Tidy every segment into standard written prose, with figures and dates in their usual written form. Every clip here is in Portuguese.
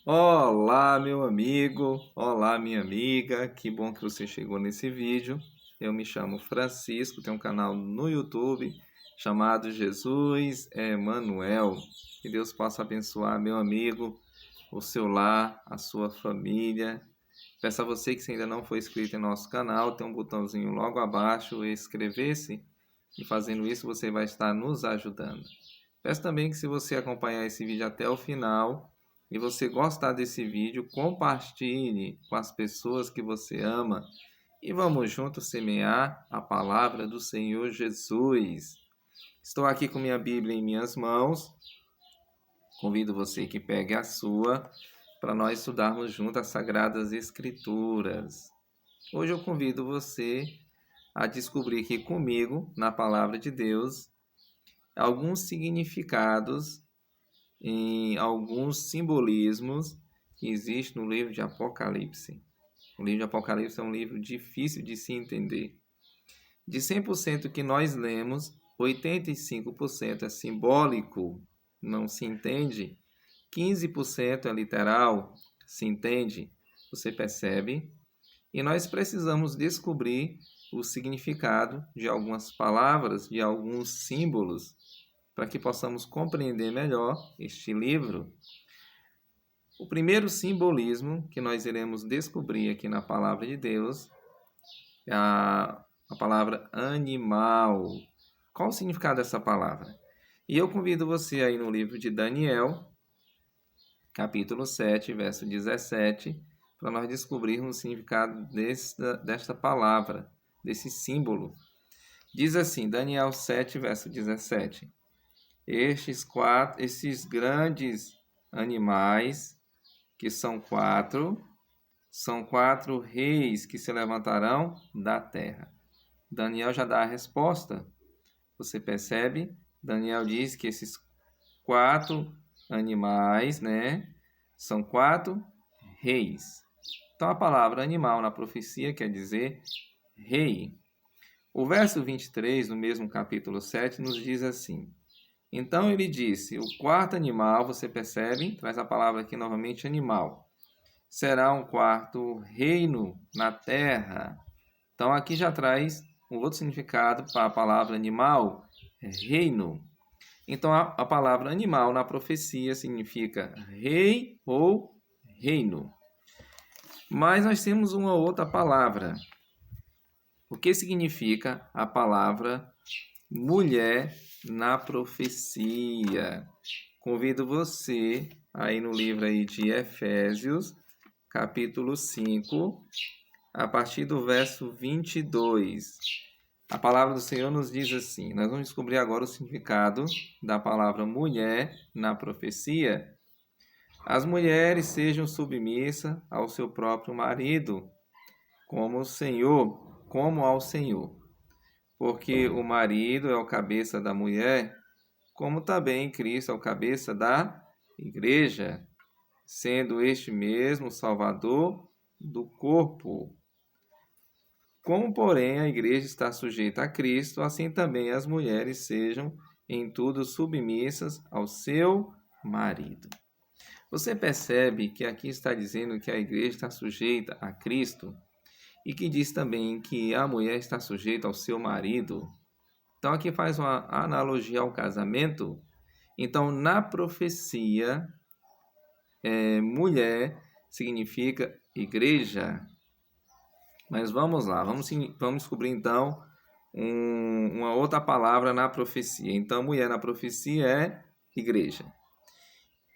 Olá, meu amigo, olá, minha amiga, que bom que você chegou nesse vídeo. Eu me chamo Francisco, tenho um canal no YouTube chamado Jesus Emanuel. Que Deus possa abençoar, meu amigo, o seu lar, a sua família. Peço a você que se ainda não for inscrito em nosso canal, tem um botãozinho logo abaixo, inscrever-se, e fazendo isso você vai estar nos ajudando. Peço também que se você acompanhar esse vídeo até o final e você gostar desse vídeo, compartilhe com as pessoas que você ama e vamos juntos semear a palavra do Senhor Jesus. Estou aqui com minha Bíblia em minhas mãos. Convido você que pegue a sua para nós estudarmos juntos as Sagradas Escrituras. Hoje eu convido você a descobrir aqui comigo, na palavra de Deus, alguns significados em alguns simbolismos que existem no livro de Apocalipse. O livro de Apocalipse é um livro difícil de se entender. De 100% que nós lemos, 85% é simbólico, não se entende. 15% é literal, se entende, você percebe? E nós precisamos descobrir o significado de algumas palavras, de alguns símbolos, para que possamos compreender melhor este livro. O primeiro simbolismo que nós iremos descobrir aqui na palavra de Deus é a palavra animal. Qual o significado dessa palavra? E eu convido você aí no livro de Daniel, capítulo 7, verso 17, para nós descobrirmos o significado desta palavra, desse símbolo. Diz assim, Daniel 7, verso 17. Esses grandes animais, que são quatro reis que se levantarão da terra. Daniel já dá a resposta. Você percebe? Daniel diz que esses quatro animais, são quatro reis. Então a palavra animal na profecia quer dizer rei. O verso 23, no mesmo capítulo 7, nos diz assim: Então ele disse, o quarto animal, você percebe? Traz a palavra aqui novamente, animal. Será um quarto reino na terra. Então aqui já traz um outro significado para a palavra animal, reino. Então a palavra animal na profecia significa rei ou reino. Mas nós temos uma outra palavra. O que significa a palavra mulher na profecia? Convido você aí no livro aí de Efésios, capítulo 5, a partir do verso 22. A palavra do Senhor nos diz assim, nós vamos descobrir agora o significado da palavra mulher na profecia. As mulheres sejam submissas ao seu próprio marido, como ao Senhor. Porque o marido é o cabeça da mulher, como também Cristo é o cabeça da igreja, sendo este mesmo Salvador do corpo. Como, porém, a igreja está sujeita a Cristo, assim também as mulheres sejam em tudo submissas ao seu marido. Você percebe que aqui está dizendo que a igreja está sujeita a Cristo e que diz também que a mulher está sujeita ao seu marido. Então aqui faz uma analogia ao casamento. Então na profecia, mulher significa igreja. Mas vamos lá, vamos descobrir então uma outra palavra na profecia. Então mulher na profecia é igreja.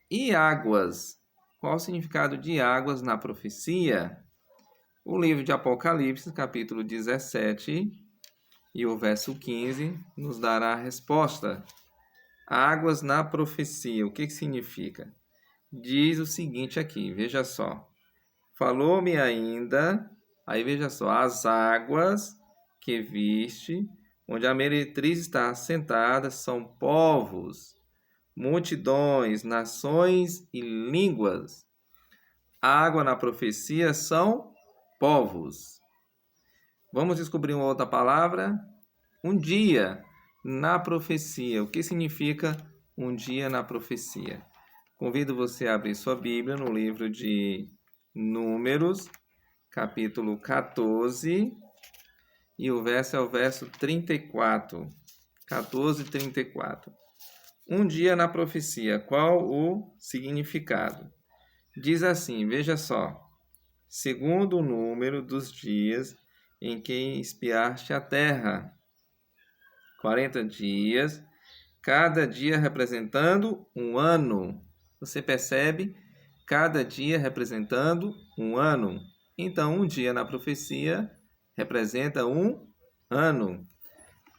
E águas? Qual o significado de águas na profecia? O livro de Apocalipse, capítulo 17, e o verso 15, nos dará a resposta. Águas na profecia, o que significa? Diz o seguinte aqui, veja só. Falou-me ainda, aí veja só, as águas que viste, onde a meretriz está assentada, são povos, multidões, nações e línguas. Água na profecia são povos. Vamos descobrir uma outra palavra? Um dia na profecia. O que significa um dia na profecia? Convido você a abrir sua Bíblia no livro de Números, capítulo 14, e o verso é o verso 34. 14, 34. Um dia na profecia, qual o significado? Diz assim, veja só. Segundo o número dos dias em que espiaste a terra. 40 dias, cada dia representando um ano. Você percebe? Cada dia representando um ano. Então, um dia na profecia representa um ano.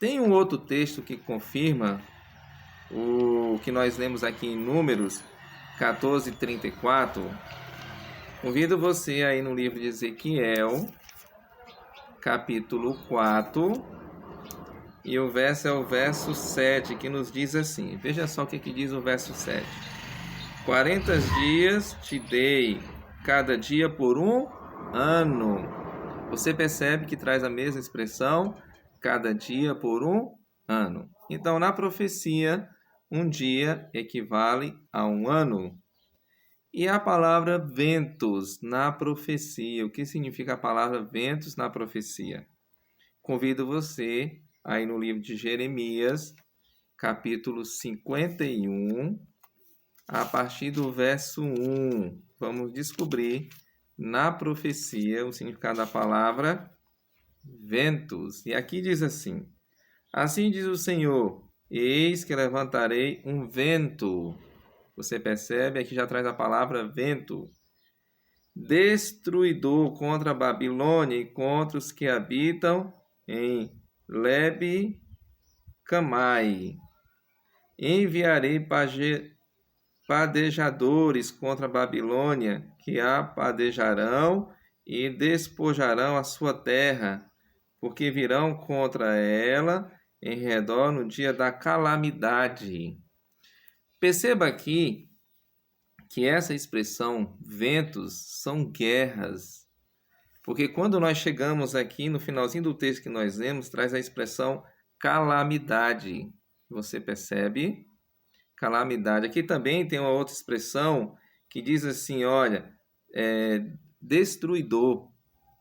Tem um outro texto que confirma o que nós lemos aqui em Números 14, 34. Convido você aí no livro de Ezequiel, capítulo 4, e o verso é o verso 7, que nos diz assim. Veja só o que diz o verso 7. 40 dias te dei, cada dia por um ano. Você percebe que traz a mesma expressão, cada dia por um ano. Então, na profecia, um dia equivale a um ano. E a palavra ventos na profecia. O que significa a palavra ventos na profecia? Convido você aí no livro de Jeremias, capítulo 51, a partir do verso 1. Vamos descobrir na profecia o significado da palavra ventos. E aqui diz assim: assim diz o Senhor, eis que levantarei um vento. Você percebe? Aqui já traz a palavra vento. Destruidor contra a Babilônia e contra os que habitam em Lebe-Camai. Enviarei padejadores contra a Babilônia, que a padejarão e despojarão a sua terra, porque virão contra ela em redor no dia da calamidade. Perceba aqui que essa expressão ventos são guerras, porque quando nós chegamos aqui no finalzinho do texto que nós lemos, traz a expressão calamidade. Você percebe? Calamidade. Aqui também tem uma outra expressão que diz assim, olha, destruidor.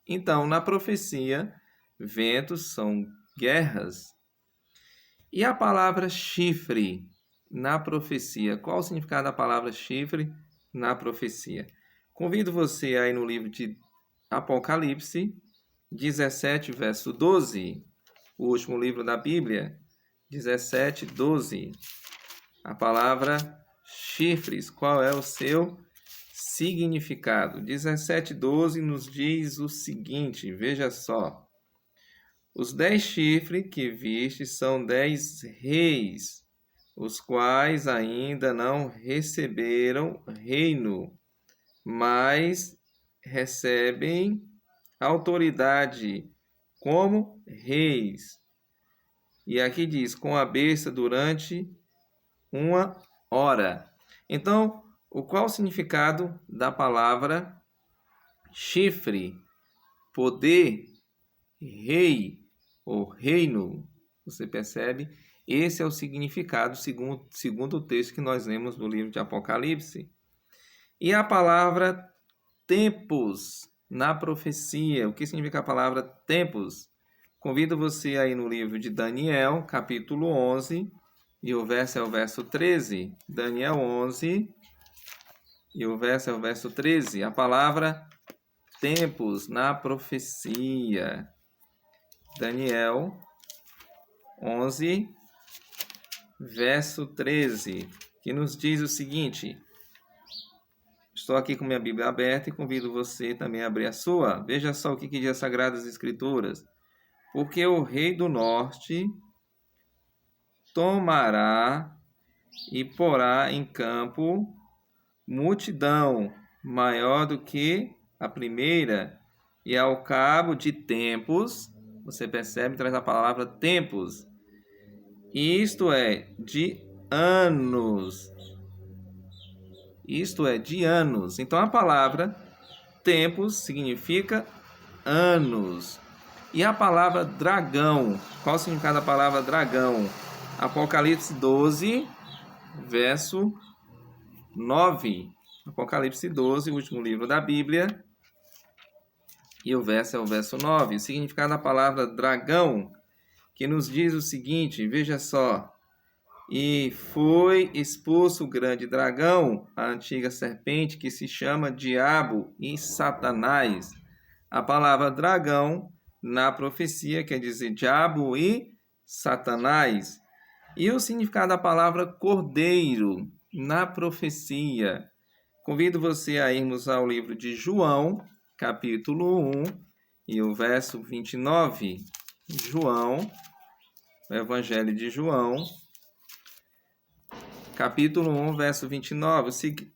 Então, na profecia, ventos são guerras. E a palavra chifre na profecia? Qual o significado da palavra chifre na profecia? Convido você aí no livro de Apocalipse, 17, verso 12, o último livro da Bíblia, 17, 12. A palavra chifres, qual é o seu significado? 17, 12 nos diz o seguinte, veja só. Os 10 chifres que viste são 10 reis, os quais ainda não receberam reino, mas recebem autoridade como reis. E aqui diz, com a besta durante 1 hora. Então, qual o significado da palavra chifre? Poder, rei ou reino. Você percebe? Esse é o significado segundo o texto que nós lemos no livro de Apocalipse. E a palavra tempos na profecia. O que significa a palavra tempos? Convido você aí no livro de Daniel, capítulo 11, e o verso é o verso 13. Daniel 11, e o verso é o verso 13. A palavra tempos na profecia. Daniel 11, verso 13, que nos diz o seguinte. Estou aqui com minha Bíblia aberta e convido você também a abrir a sua. Veja só o que diz as Sagradas Escrituras. Porque o rei do norte tomará e porá em campo multidão maior do que a primeira, e ao cabo de tempos, você percebe, traz a palavra tempos, isto é, de anos. Isto é, de anos. Então, a palavra tempos significa anos. E a palavra dragão, qual o significado da palavra dragão? Apocalipse 12, verso 9. Apocalipse 12, o último livro da Bíblia. E o verso é o verso 9. O significado da palavra dragão, que nos diz o seguinte, veja só. E foi expulso o grande dragão, a antiga serpente, que se chama Diabo e Satanás. A palavra dragão, na profecia, quer dizer diabo e Satanás. E o significado da palavra cordeiro, na profecia. Convido você a irmos ao livro de João, capítulo 1, e o verso 29. João, o Evangelho de João, capítulo 1, verso 29.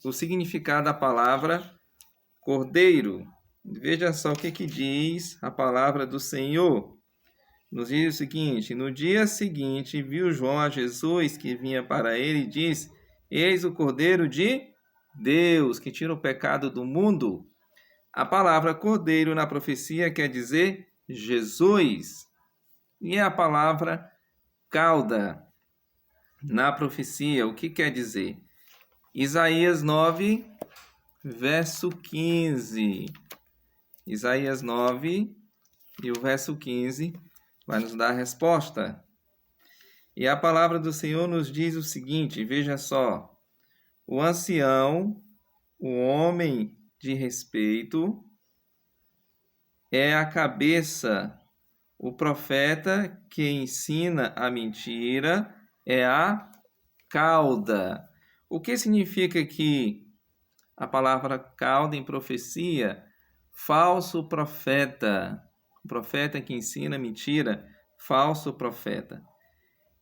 O significado da palavra cordeiro. Veja só o que diz a palavra do Senhor. Nos diz o seguinte: no dia seguinte, viu João a Jesus que vinha para ele e disse: eis o Cordeiro de Deus, que tira o pecado do mundo. A palavra cordeiro na profecia quer dizer Jesus. E a palavra cauda na profecia, o que quer dizer? Isaías 9, verso 15. Isaías 9 e o verso 15 vai nos dar a resposta. E a palavra do Senhor nos diz o seguinte, veja só. O ancião, o homem de respeito, é a cabeça. O profeta que ensina a mentira é a cauda. O que significa aqui a palavra cauda em profecia? Falso profeta. O profeta que ensina mentira, falso profeta.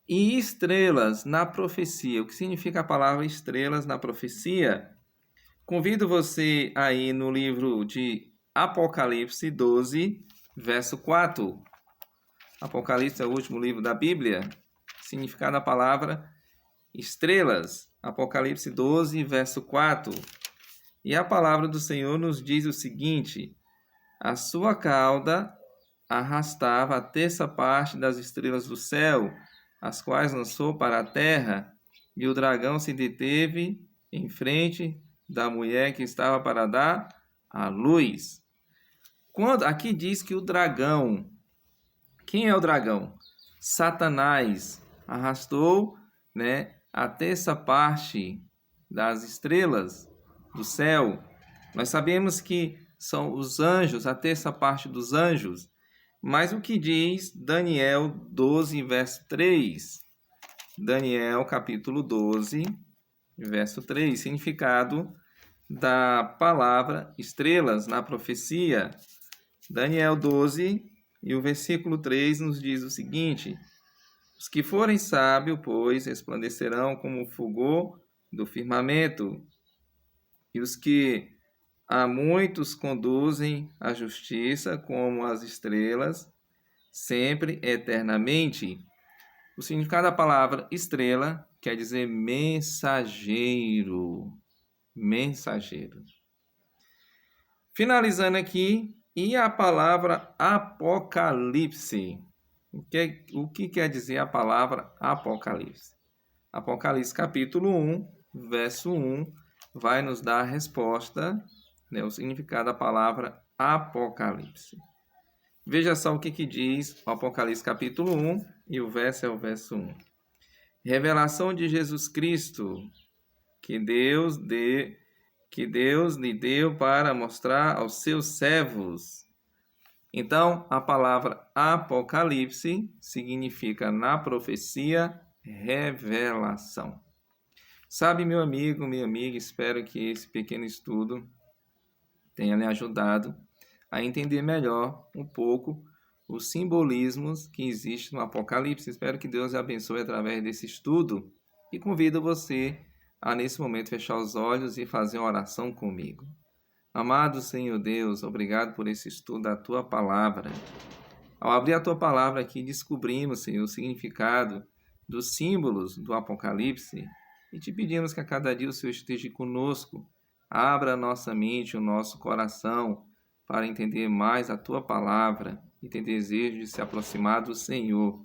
E estrelas na profecia. O que significa a palavra estrelas na profecia? Convido você aí no livro de Apocalipse 12, verso 4. Apocalipse é o último livro da Bíblia. Significado da palavra estrelas. Apocalipse 12, verso 4. E a palavra do Senhor nos diz o seguinte: a sua cauda arrastava a terça parte das estrelas do céu, as quais lançou para a terra, e o dragão se deteve em frente da mulher que estava para dar à luz. Aqui diz que o dragão, quem é o dragão? Satanás arrastou, a terça parte das estrelas do céu. Nós sabemos que são os anjos, a terça parte dos anjos. Mas o que diz Daniel 12, verso 3? Daniel, capítulo 12, verso 3. Significado da palavra estrelas na profecia. Daniel 12 e o versículo 3 nos diz o seguinte: os que forem sábios, pois, resplandecerão como o fulgor do firmamento, e os que a muitos conduzem à justiça como as estrelas, sempre, eternamente. O significado da palavra estrela quer dizer mensageiro. Mensageiro. Finalizando aqui, e a palavra Apocalipse? O que quer dizer a palavra Apocalipse? Apocalipse capítulo 1, verso 1, vai nos dar a resposta, o significado da palavra Apocalipse. Veja só o que diz o Apocalipse capítulo 1, e o verso é o verso 1. Revelação de Jesus Cristo, que Deus lhe deu para mostrar aos seus servos. Então, a palavra Apocalipse significa, na profecia, revelação. Sabe, meu amigo, minha amiga, espero que esse pequeno estudo tenha lhe ajudado a entender melhor um pouco os simbolismos que existem no Apocalipse. Espero que Deus lhe abençoe através desse estudo e convido você a, nesse momento, fechar os olhos e fazer uma oração comigo. Amado Senhor Deus, obrigado por esse estudo da Tua Palavra. Ao abrir a Tua Palavra aqui, descobrimos, Senhor, o significado dos símbolos do Apocalipse e te pedimos que a cada dia o Senhor esteja conosco. Abra a nossa mente, o nosso coração, para entender mais a Tua Palavra e ter desejo de se aproximar do Senhor.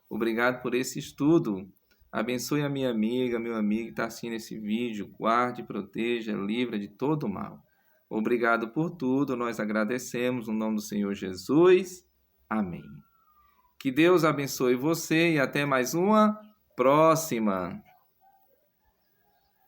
Obrigado por esse estudo. Abençoe a minha amiga, meu amigo que está assistindo esse vídeo. Guarde, proteja, livra de todo mal. Obrigado por tudo, nós agradecemos no nome do Senhor Jesus. Amém. Que Deus abençoe você e até mais uma próxima.